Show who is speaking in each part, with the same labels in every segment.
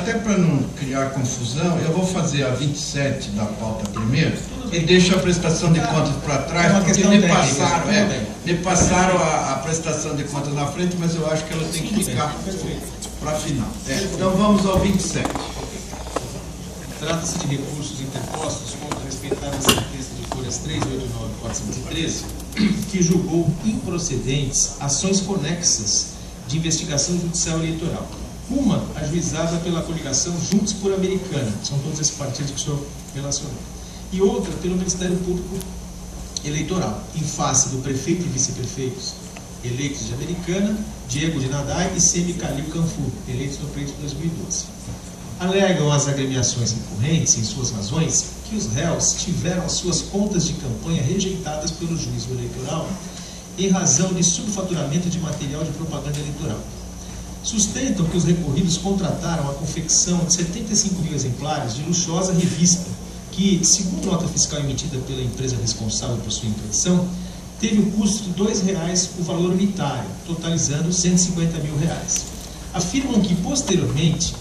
Speaker 1: até para não criar confusão, eu vou fazer a 27 da pauta primeiro e deixo a prestação de contas para trás, porque me passaram a prestação de contas na frente, mas eu acho que ela tem que ficar para a final. Então vamos ao 27.
Speaker 2: Trata-se de recursos interpostos contra a respeitável sentença de folhas 389-413, que julgou improcedentes ações conexas de investigação judicial eleitoral. Uma ajuizada pela coligação Juntos por Americana, são todos esses partidos que o senhor relacionou, e outra pelo Ministério Público Eleitoral, em face do prefeito e vice-prefeitos eleitos de Americana, Diego de Nadai e Semi Calil Canfur, eleitos no pleito de 2012. Alegam as agremiações recorrentes, em suas razões, que os réus tiveram as suas contas de campanha rejeitadas pelo juízo eleitoral em razão de subfaturamento de material de propaganda eleitoral. Sustentam que os recorridos contrataram a confecção de 75 mil exemplares de luxuosa revista, que, segundo nota fiscal emitida pela empresa responsável por sua impressão, teve o custo de R$2 o valor unitário, totalizando R$150 mil. Afirmam que, posteriormente,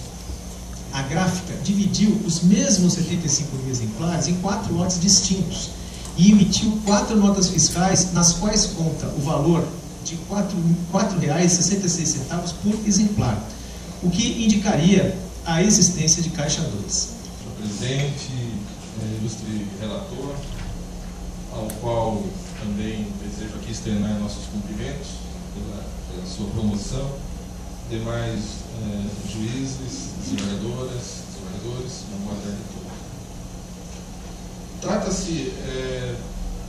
Speaker 2: a gráfica dividiu os mesmos 75 mil exemplares em 4 lotes distintos e emitiu 4 notas fiscais, nas quais conta o valor de R$ 4,66 por exemplar, o que indicaria a existência de Caixa 2.
Speaker 3: Senhor presidente, ilustre relator, ao qual também desejo aqui externar nossos cumprimentos pela sua promoção, demais juízes, desembargadoras, desembargadores, uma boa tarde a todos. Trata-se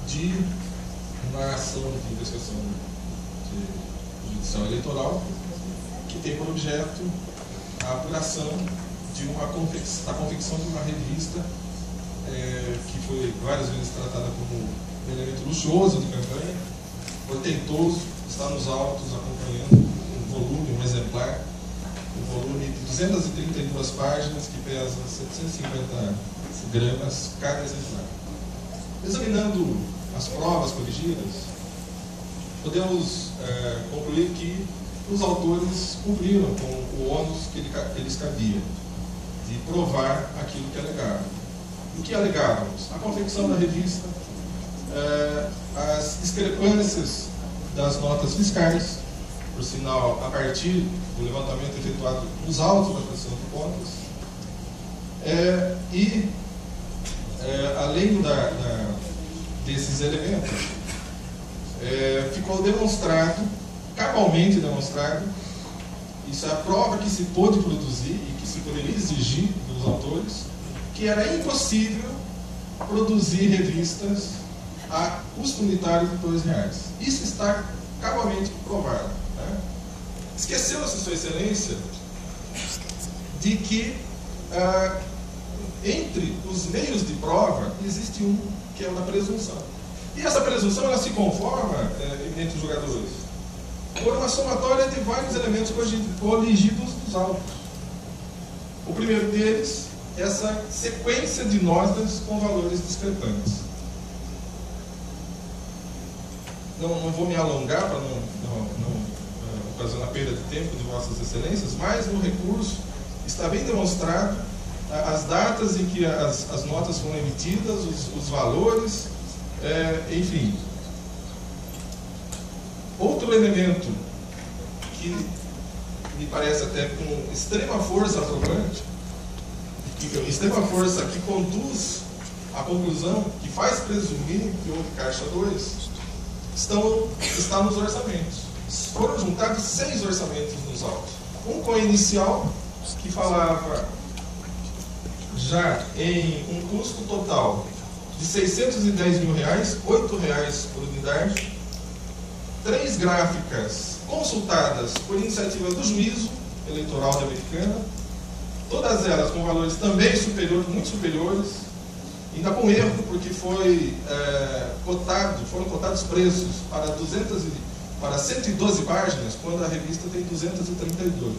Speaker 3: de uma ação de investigação judicial eleitoral que tem por objeto a apuração de a confecção de uma revista que foi várias vezes tratada como um elemento luxuoso de campanha, portentoso, está nos autos acompanhando um volume, um exemplar, um volume de 232 páginas que pesa 750 gramas cada exemplar. Examinando as provas corrigidas, podemos concluir que os autores cumpriram com o ônus que eles cabia de provar aquilo que alegavam. O que alegávamos? A confecção da revista, as discrepâncias das notas fiscais, por sinal, a partir do levantamento efetuado nos autos da prestação de contas, além desses elementos, ficou demonstrado, cabalmente demonstrado, isso é a prova que se pôde produzir e que se poderia exigir dos autores, que era impossível produzir revistas a custo unitário de R$2. Isso está cabalmente provado. Né? Esqueceu-se, Sua Excelência, de que entre os meios de prova existe um que é o da presunção. E essa presunção ela se conforma, eminentes julgadores, por uma somatória de vários elementos coligidos dos autos. O primeiro deles, essa sequência de notas com valores discrepantes. Não vou me alongar para não ocasionar perda de tempo de Vossas Excelências, mas no recurso está bem demonstrado as datas em que as notas foram emitidas, os valores, enfim. Outro elemento que me parece até com extrema força provante, extrema força que conduz à conclusão, que faz presumir que houve Caixa 2, está nos orçamentos. Foram juntados 6 orçamentos nos autos. Um com a inicial, que falava já em um custo total de R$610 mil, R$8 por unidade, 3 gráficas consultadas por iniciativa do juízo eleitoral da Americana, todas elas com valores também superiores, muito superiores, ainda com erro, porque foram cotados preços para 112 páginas, quando a revista tem 232.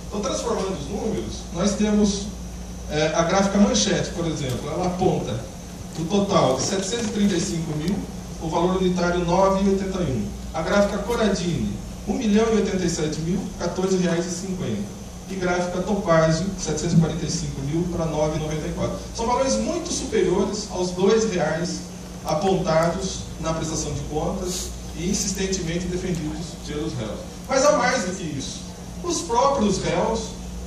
Speaker 3: Então, transformando os números, nós temos a gráfica manchete, por exemplo, ela aponta o total de 735 mil, o valor unitário 9,81. A gráfica Coradini, 1.087.000, R$14,50. e gráfica Topázio, 745 mil para 9,94. São valores muito superiores aos R$2 apontados na prestação de contas e insistentemente defendidos pelos réus. Mas há mais do que isso. Os próprios réus,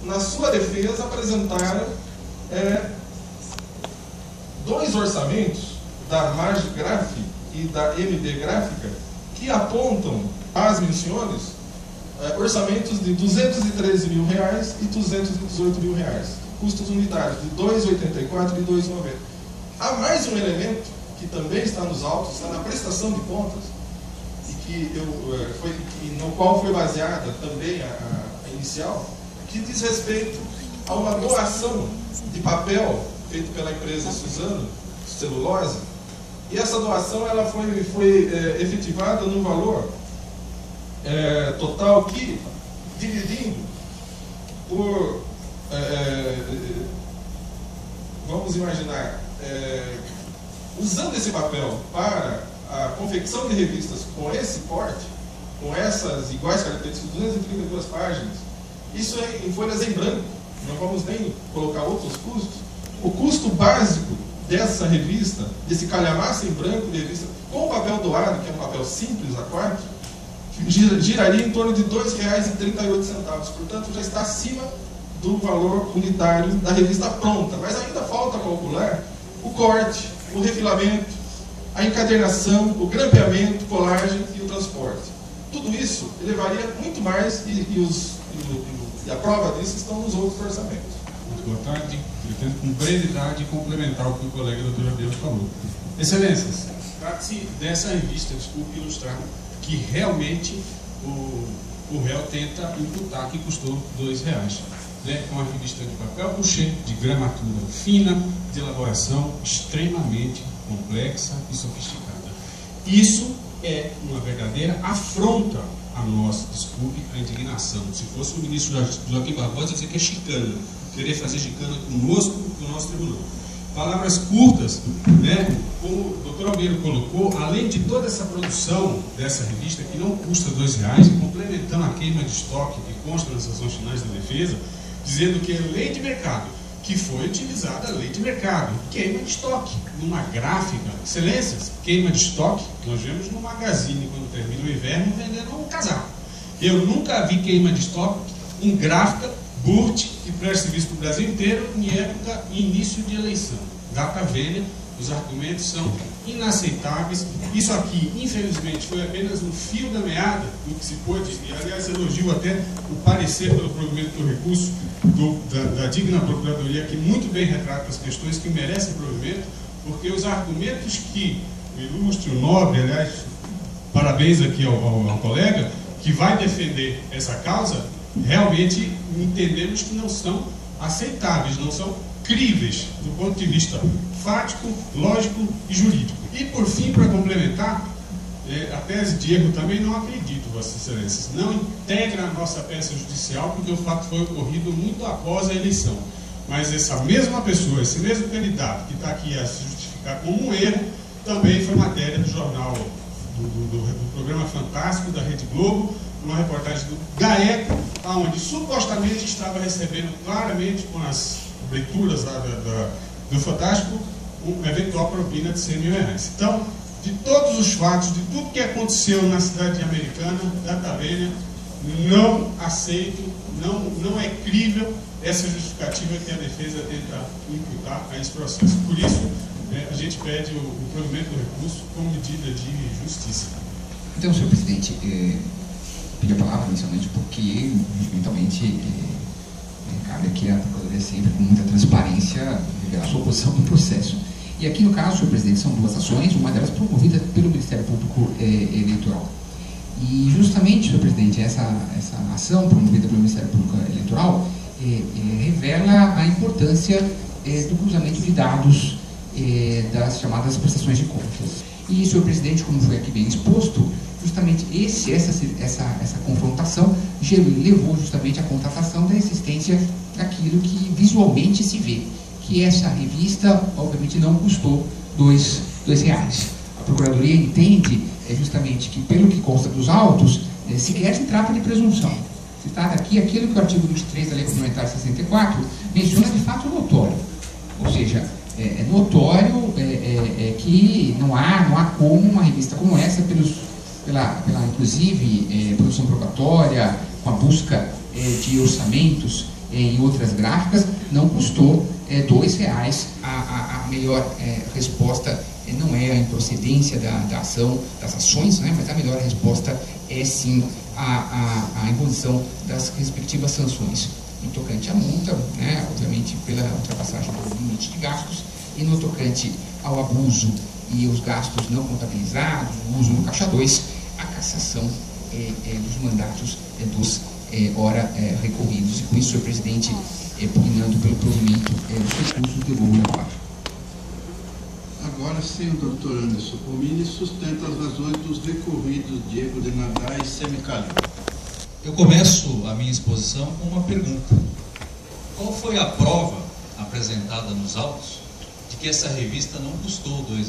Speaker 3: na sua defesa, apresentaram dois orçamentos da Margraf e da MD Gráfica que apontam, pasmem os senhores, orçamentos de R$213 mil e R$218 mil, custos unitários de R$2,84 e R$2,90. Há mais um elemento que também está nos autos, está na prestação de contas, e no qual foi baseada também a inicial, que diz respeito a uma doação de papel feito pela empresa Suzano Celulose, e essa doação ela foi efetivada no valor total que, dividindo por, vamos imaginar, usando esse papel para a confecção de revistas com esse porte, com essas iguais características, 232 páginas, isso em folhas em branco, não vamos nem colocar outros custos. O custo básico dessa revista, desse calhamaço em branco de revista, com o papel doado, que é um papel simples, A4, giraria em torno de R$2,38. Portanto, já está acima do valor unitário da revista pronta. Mas ainda falta calcular o corte, o refilamento, a encadernação, o grampeamento, colagem e o transporte. Tudo isso elevaria muito mais e a prova disso estão nos outros orçamentos.
Speaker 4: Muito boa tarde. Eu tento com brevidade complementar o que o colega doutor Adeus falou. Excelências, trata-se dessa revista, desculpe ilustrar, que realmente o réu tenta imputar que custou R$2. É uma revista de papel couché, de gramatura fina, de elaboração extremamente complexa e sofisticada. Isso é uma verdadeira afronta a nós, desculpe a indignação. Se fosse o ministro Joaquim Barbosa, dizer que é chicana, querer fazer chicana conosco, com o nosso tribunal. Palavras curtas, né? Como o doutor Almeida colocou, além de toda essa produção dessa revista, que não custa R$2, e complementando a queima de estoque que consta nas ações finais da defesa, dizendo que é lei de mercado, que foi utilizada a lei de mercado, queima de estoque, numa gráfica, excelências, queima de estoque, nós vemos no Magazine, quando termina o inverno, vendendo um casaco. Eu nunca vi queima de estoque em gráfica, Burt e presta serviço para o Brasil inteiro em época e início de eleição. Data vênia, os argumentos são inaceitáveis. Isso aqui, infelizmente, foi apenas um fio da meada do que se pôde, e aliás, elogio até o parecer pelo provimento do recurso da digna Procuradoria, que muito bem retrata as questões que merecem provimento, porque os argumentos que o ilustre, o nobre, aliás, parabéns aqui ao colega, que vai defender essa causa, realmente entendemos que não são aceitáveis, não são críveis do ponto de vista fático, lógico e jurídico. E por fim, para complementar, a tese de erro também não acredito, Vossas Excelências, não integra a nossa peça judicial, porque o fato foi ocorrido muito após a eleição. Mas essa mesma pessoa, esse mesmo candidato que está aqui a se justificar como um erro, também foi matéria do jornal, do programa Fantástico da Rede Globo, uma reportagem do GAECO, onde supostamente estava recebendo claramente com as leituras do Fantástico uma eventual propina de R$100.000. Então, de todos os fatos, de tudo que aconteceu na cidade americana, da Tavênia, não aceito, não é crível essa justificativa que a defesa tenta imputar a esse processo. Por isso, a gente pede o provimento do recurso como medida de justiça.
Speaker 5: Então, senhor presidente, pedi a palavra inicialmente porque, eventualmente, cabe aqui a Procuradoria sempre com muita transparência revelar sua posição no processo. E aqui, no caso, senhor presidente, são duas ações, uma delas promovida pelo Ministério Público Eleitoral. E justamente, senhor presidente, essa ação promovida pelo Ministério Público Eleitoral revela a importância do cruzamento de dados das chamadas prestações de contas. E, senhor presidente, como foi aqui bem exposto, justamente essa confrontação levou justamente à constatação da existência daquilo que visualmente se vê, que essa revista, obviamente, não custou R$2. A Procuradoria entende justamente que, pelo que consta dos autos, sequer se trata de presunção. Se trata aqui aquilo que o artigo 23 da Lei Complementar 64 menciona de fato notório. Ou seja, é notório que não há como uma revista como essa, pela inclusive produção probatória, com a busca de orçamentos em outras gráficas, não custou R$2. A melhor resposta não é a improcedência da ação, das ações, né, mas a melhor resposta é sim a imposição das respectivas sanções. No tocante à multa, né, obviamente pela ultrapassagem do limite de gastos, e no tocante ao abuso e os gastos não contabilizados, o uso do caixa 2, a cassação dos mandatos dos ora recorridos. E com isso, senhor presidente, pugnando pelo provimento dos recursos, devolvo a palavra.
Speaker 1: Agora sim, o doutor Anderson Pomini sustenta as razões dos recorridos Diego de Nadar e Semicalil.
Speaker 6: Eu começo a minha exposição com uma pergunta. Qual foi a prova apresentada nos autos de que essa revista não custou R$2?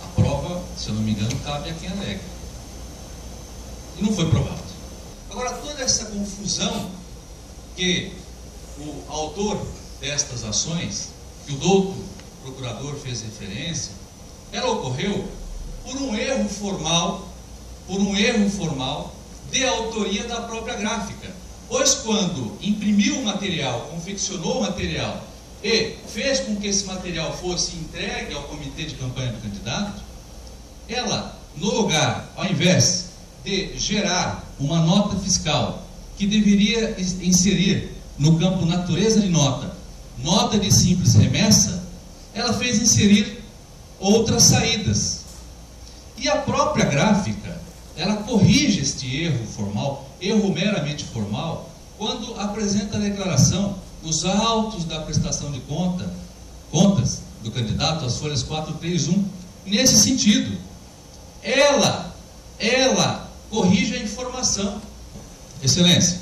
Speaker 6: A prova, se eu não me engano, cabe a quem alega. E não foi provado. Agora, toda essa confusão que o autor destas ações, que o douto procurador fez referência, ela ocorreu por um erro formal de autoria da própria gráfica. Pois quando imprimiu o material, confeccionou o material e fez com que esse material fosse entregue ao comitê de campanha do candidato, ela, no lugar, ao invés de gerar uma nota fiscal que deveria inserir no campo natureza de nota de simples remessa, ela fez inserir outras saídas. E a própria gráfica, ela corrige este erro formal, erro meramente formal, quando apresenta a declaração nos autos da prestação de contas do candidato, as folhas 431, nesse sentido. Ela corrige a informação. Excelência,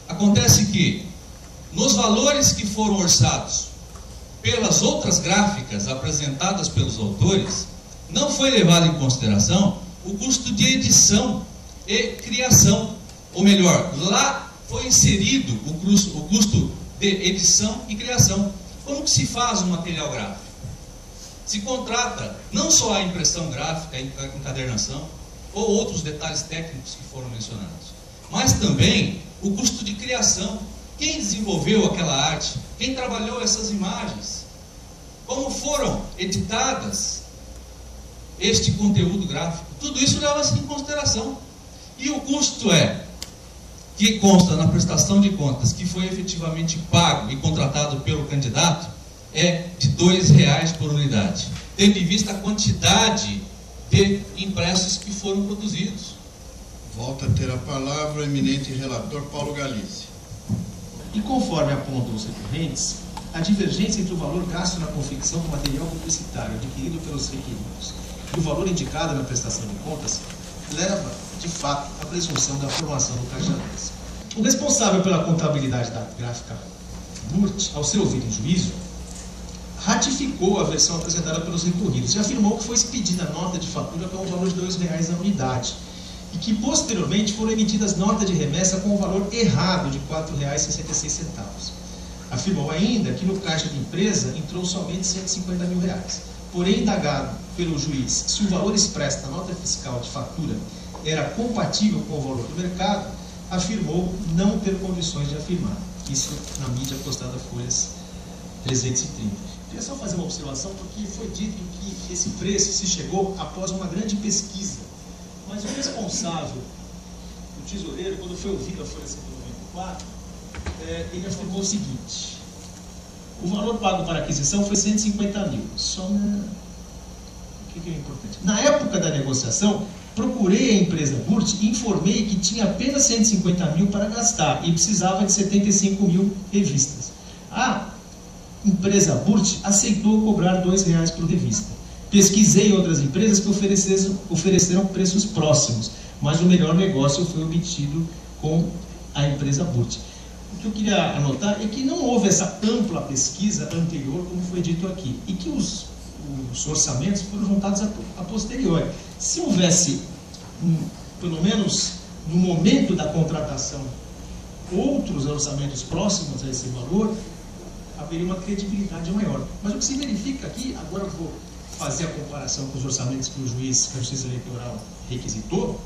Speaker 6: acontece que nos valores que foram orçados pelas outras gráficas apresentadas pelos autores, não foi levado em consideração o custo de edição e criação. Ou melhor, lá foi inserido o custo de edição e criação. Como que se faz um material gráfico? Se contrata não só a impressão gráfica, a encadernação, ou outros detalhes técnicos que foram mencionados, mas também o custo de criação. Quem desenvolveu aquela arte? Quem trabalhou essas imagens? Como foram editadas este conteúdo gráfico? Tudo isso leva-se em consideração. E o custo que consta na prestação de contas, que foi efetivamente pago e contratado pelo candidato, é de R$2 por unidade, tendo em vista a quantidade de impressos que foram produzidos.
Speaker 1: Volta a ter a palavra o eminente relator Paulo Galicia.
Speaker 2: E conforme apontam os recorrentes, a divergência entre o valor gasto na confecção do material publicitário adquirido pelos requeridos e o valor indicado na prestação de contas leva, de fato, à presunção da formação do caixa 2. O responsável pela contabilidade da gráfica Burt, ao ser ouvido em juízo, ratificou a versão apresentada pelos recorridos e afirmou que foi expedida nota de fatura com o valor de R$2 na unidade e que, posteriormente, foram emitidas notas de remessa com o valor errado de R$4,66. Afirmou ainda que no caixa de empresa entrou somente R$150 mil. Porém, indagado pelo juiz se o valor expresso da nota fiscal de fatura era compatível com o valor do mercado, afirmou não ter condições de afirmar. Isso na mídia postada Folhas 330. Queria só fazer uma observação, porque foi dito que esse preço se chegou após uma grande pesquisa. Mas o responsável, o tesoureiro, quando foi ouvido a Folha 194, ele afirmou o seguinte: o valor pago para aquisição foi R$150 mil. Só o que é importante? Na época da negociação, procurei a empresa Burt e informei que tinha apenas R$150 mil para gastar e precisava de 75 mil revistas. A empresa Burt aceitou cobrar R$2 por revista. Pesquisei outras empresas que ofereceram preços próximos, mas o melhor negócio foi obtido com a empresa Burt. O que eu queria anotar é que não houve essa ampla pesquisa anterior, como foi dito aqui, e que os orçamentos foram juntados a posteriori. Se houvesse, pelo menos,
Speaker 7: no momento da contratação, outros orçamentos próximos a esse valor, haveria uma credibilidade maior. Mas o que se verifica aqui, agora eu vou fazer a comparação com os orçamentos que o juiz, que a Justiça Eleitoral requisitou,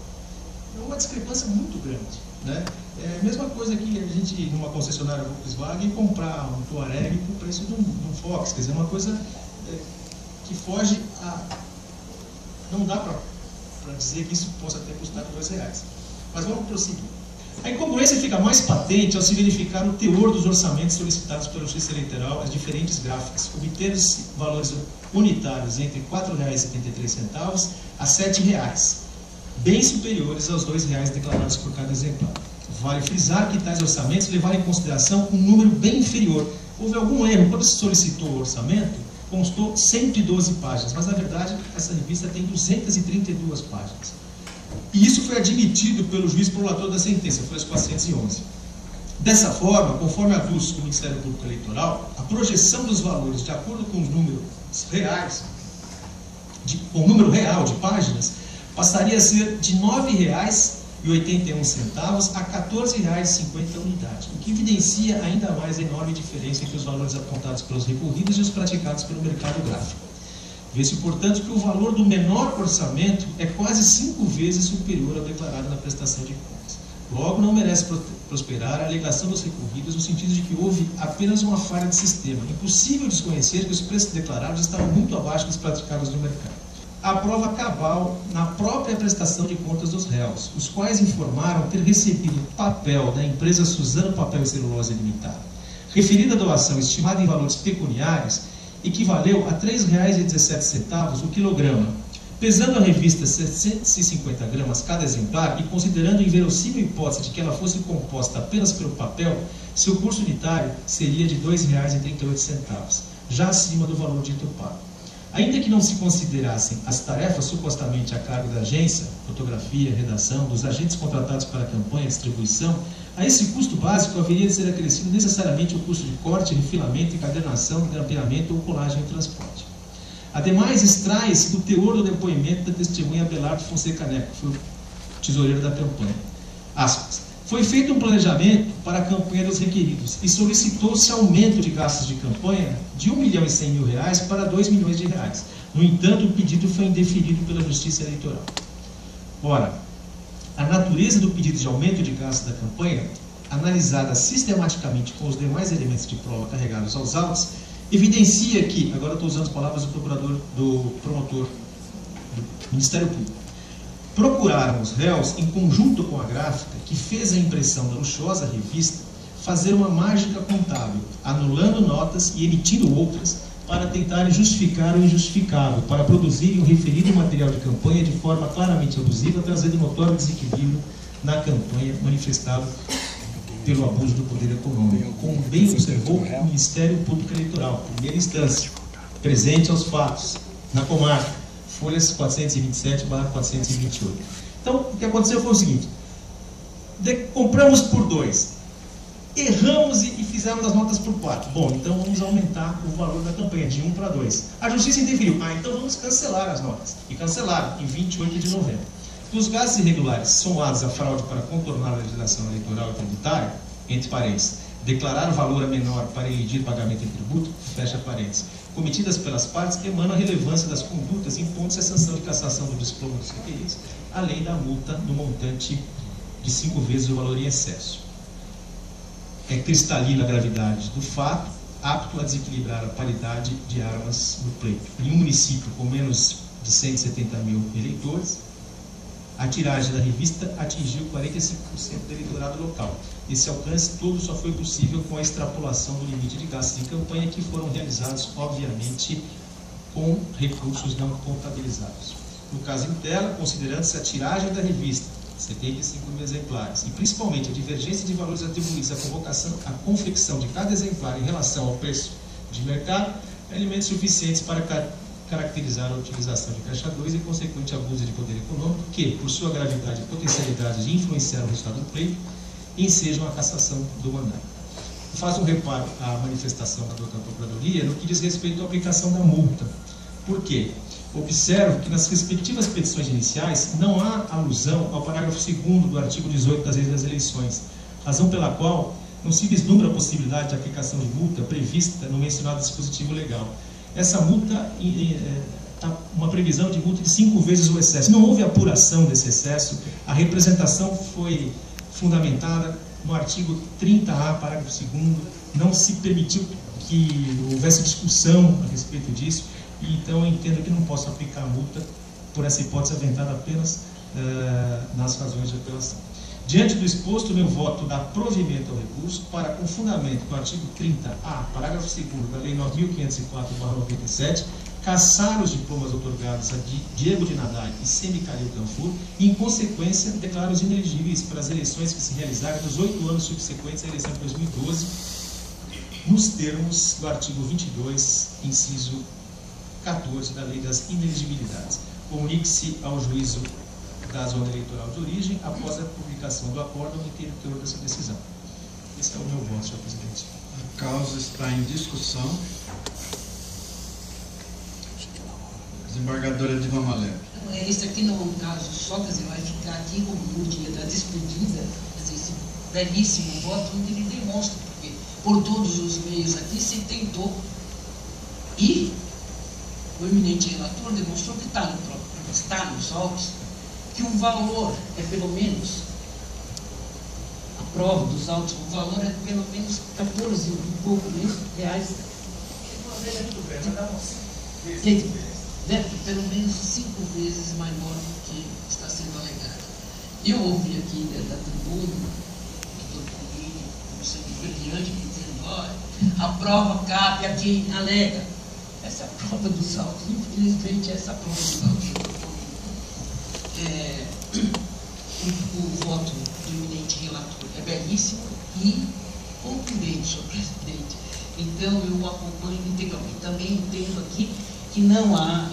Speaker 7: é uma discrepância muito grande, né? É a mesma coisa que a gente, numa concessionária Volkswagen, comprar um Touareg com o preço de um Fox, quer dizer, uma coisa que foge a... Não dá para dizer que isso possa ter custado R$2. Mas vamos prosseguir. A incongruência fica mais patente ao se verificar o teor dos orçamentos solicitados pela Justiça Eleitoral às diferentes gráficas, obtendo-se valores unitários entre R$ 4,73 a R$ 7,00, bem superiores aos R$ 2,00 declarados por cada exemplar. Vale frisar que tais orçamentos levaram em consideração um número bem inferior. Houve algum erro. Quando se solicitou o orçamento, constou 112 páginas, mas na verdade essa revista tem 232 páginas. E isso foi admitido pelo juiz prolator da sentença, foi aos 411. Dessa forma, conforme aduz o Ministério Público Eleitoral, a projeção dos valores de acordo com os números reais, com o número real de páginas, passaria a ser de R$ 9,81 a R$ 14,50 unidade, o que evidencia ainda mais a enorme diferença entre os valores apontados pelos recorridos e os praticados pelo mercado gráfico. Vê-se, portanto, que o valor do menor orçamento é quase 5 vezes superior ao declarado na prestação de contas. Logo, não merece prosperar a alegação dos recorridos no sentido de que houve apenas uma falha de sistema. Impossível desconhecer que os preços declarados estavam muito abaixo dos praticados no mercado. A prova cabal na própria prestação de contas dos réus, os quais informaram ter recebido papel da empresa Suzano Papel e Celulose Limitada, referida doação estimada em valores pecuniários, equivaleu a R$ 3,17 o quilograma. Pesando a revista 750 gramas cada exemplar e considerando a inverossímil hipótese de que ela fosse composta apenas pelo papel, seu custo unitário seria de R$ 2,38, já acima do valor dito pago. Ainda que não se considerassem as tarefas supostamente a cargo da agência, fotografia, redação, dos agentes contratados para a campanha e distribuição, a esse custo básico haveria de ser acrescido necessariamente o custo de corte, refilamento, encadernação, grampeamento ou colagem e transporte. Ademais, extrai-se do teor do depoimento da testemunha Abelardo Fonseca Neco, que foi o tesoureiro da campanha. Aspas. Foi feito um planejamento para a campanha dos requeridos e solicitou-se aumento de gastos de campanha de R$ 1.100.000 para R$ 2 milhões. No entanto, o pedido foi indeferido pela Justiça Eleitoral. Ora, a natureza do pedido de aumento de gastos da campanha, analisada sistematicamente com os demais elementos de prova carregados aos autos, evidencia que, agora estou usando as palavras do promotor do Ministério Público, procuraram os réus, em conjunto com a gráfica, que fez a impressão da luxuosa revista, fazer uma mágica contábil, anulando notas e emitindo outras, para tentarem justificar o injustificável, para produzirem o referido material de campanha de forma claramente abusiva, trazendo notório desequilíbrio na campanha manifestado pelo abuso do poder econômico, como bem observou o Ministério Público Eleitoral, primeira instância, presente aos fatos, na comarca, folhas 427/428. Então, o que aconteceu foi o seguinte: compramos por 2, erramos e fizemos as notas por 4. Bom, então vamos aumentar o valor da campanha de 1 para 2. A Justiça interferiu. Então vamos cancelar as notas. E cancelaram em 28 de novembro. Dos gastos irregulares somados à fraude para contornar a legislação eleitoral e tributária, entre parênteses, declarar o valor a menor para eludir pagamento de tributo, fecha parênteses, cometidas pelas partes, emana a relevância das condutas, impondo-se a sanção de cassação do diploma dos requeridos, além da multa no montante de 5 vezes o valor em excesso. É cristalina a gravidade do fato, apto a desequilibrar a paridade de armas no pleito. Em um município com menos de 170 mil eleitores, a tiragem da revista atingiu 45% do eleitorado local. Esse alcance todo só foi possível com a extrapolação do limite de gastos de campanha, que foram realizados, obviamente, com recursos não contabilizados. No caso em tela, considerando-se a tiragem da revista, 75 mil exemplares, e principalmente a divergência de valores atribuídos à confecção de cada exemplar em relação ao preço de mercado, elementos suficientes para caracterizar a utilização de caixa 2 e consequente abuso de poder econômico, que, por sua gravidade e potencialidade de influenciar o resultado do pleito, ensejam a cassação do mandato. Faço um reparo à manifestação da doutora Procuradoria no que diz respeito à aplicação da multa. Por quê? Observo que nas respectivas petições iniciais não há alusão ao parágrafo 2º do artigo 18 das Leis das Eleições, razão pela qual não se vislumbra a possibilidade de aplicação de multa prevista no mencionado dispositivo legal. Essa multa está uma previsão de multa de 5 vezes o excesso. Não houve apuração desse excesso, a representação foi fundamentada no artigo 30A, parágrafo 2º, não se permitiu que houvesse discussão a respeito disso, e então eu entendo que não posso aplicar a multa por essa hipótese aventada apenas nas razões de apelação. Diante do exposto, meu voto dá provimento ao recurso para, com fundamento no artigo 30A, parágrafo 2º da Lei 9.504/97, cassar os diplomas otorgados a Diego de Nadai e Semi Calil Canfur e, em consequência, declaro-os inelegíveis para as eleições que se realizarem nos 8 anos subsequentes à eleição de 2012, nos termos do artigo 22, inciso 14 da Lei das Inelegibilidades. Comunique-se ao juízo da zona eleitoral de origem após a publicação do acórdão e ter o teor dessa decisão. Esse é o meu voto, senhor presidente.
Speaker 1: A causa está em discussão. Desembargadora Dilma Malé.
Speaker 8: Isso aqui não é um caso só, quer dizer, vai ficar aqui como no dia da despedida, quer dizer, esse belíssimo voto, onde ele demonstra, porque por todos os meios aqui se tentou, e o eminente relator demonstrou que está nos autos, que o valor é pelo menos, a prova dos autos, o valor é pelo menos 14 e pouco reais. Deve pelo menos 5 vezes maior do que está sendo alegado. Eu ouvi aqui da tribuna, o doutor Paulinho, como sempre brilhante, dizendo, olha, a prova cabe a quem alega. Essa é a prova dos autos, infelizmente essa é a prova dos autos. O voto do eminente relator é belíssimo e contundente, senhor presidente. Então eu acompanho integralmente. Também entendo aqui que não há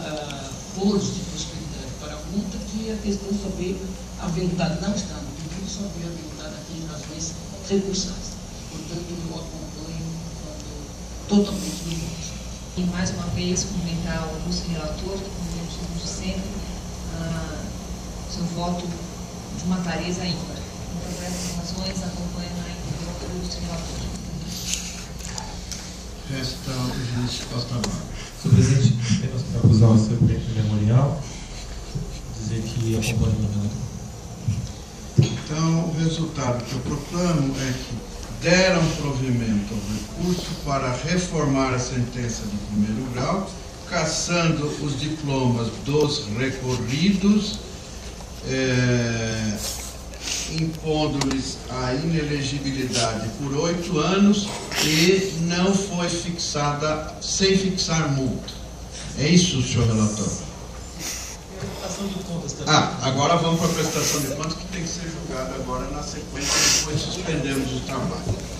Speaker 8: foros de prosperidade para a multa, que a questão só veio aventada, não está no pedido, só veio aventada aqui em razões recursais. Portanto, eu acompanho totalmente no voto.
Speaker 9: E mais uma vez cumprimentar o ilustre relator, que como de sempre, seu voto de uma clareza ímpar. Por essas razões, acompanho o ilustre relator.
Speaker 1: Resta o juiz Costa Barros.
Speaker 10: Senhor presidente, apenas para usar o seu tempo memorial, dizer que acompanho o relator.
Speaker 1: Então, o resultado que eu proclamo é que deram provimento ao recurso para reformar a sentença de primeiro grau, cassando os diplomas dos recorridos, impondo-lhes a inelegibilidade por 8 anos e não foi fixada, sem fixar multa. É isso, senhor relator?
Speaker 7: Prestação de contas também.
Speaker 1: Agora vamos para a prestação de contas, que tem que ser julgada agora na sequência, depois suspendemos o trabalho.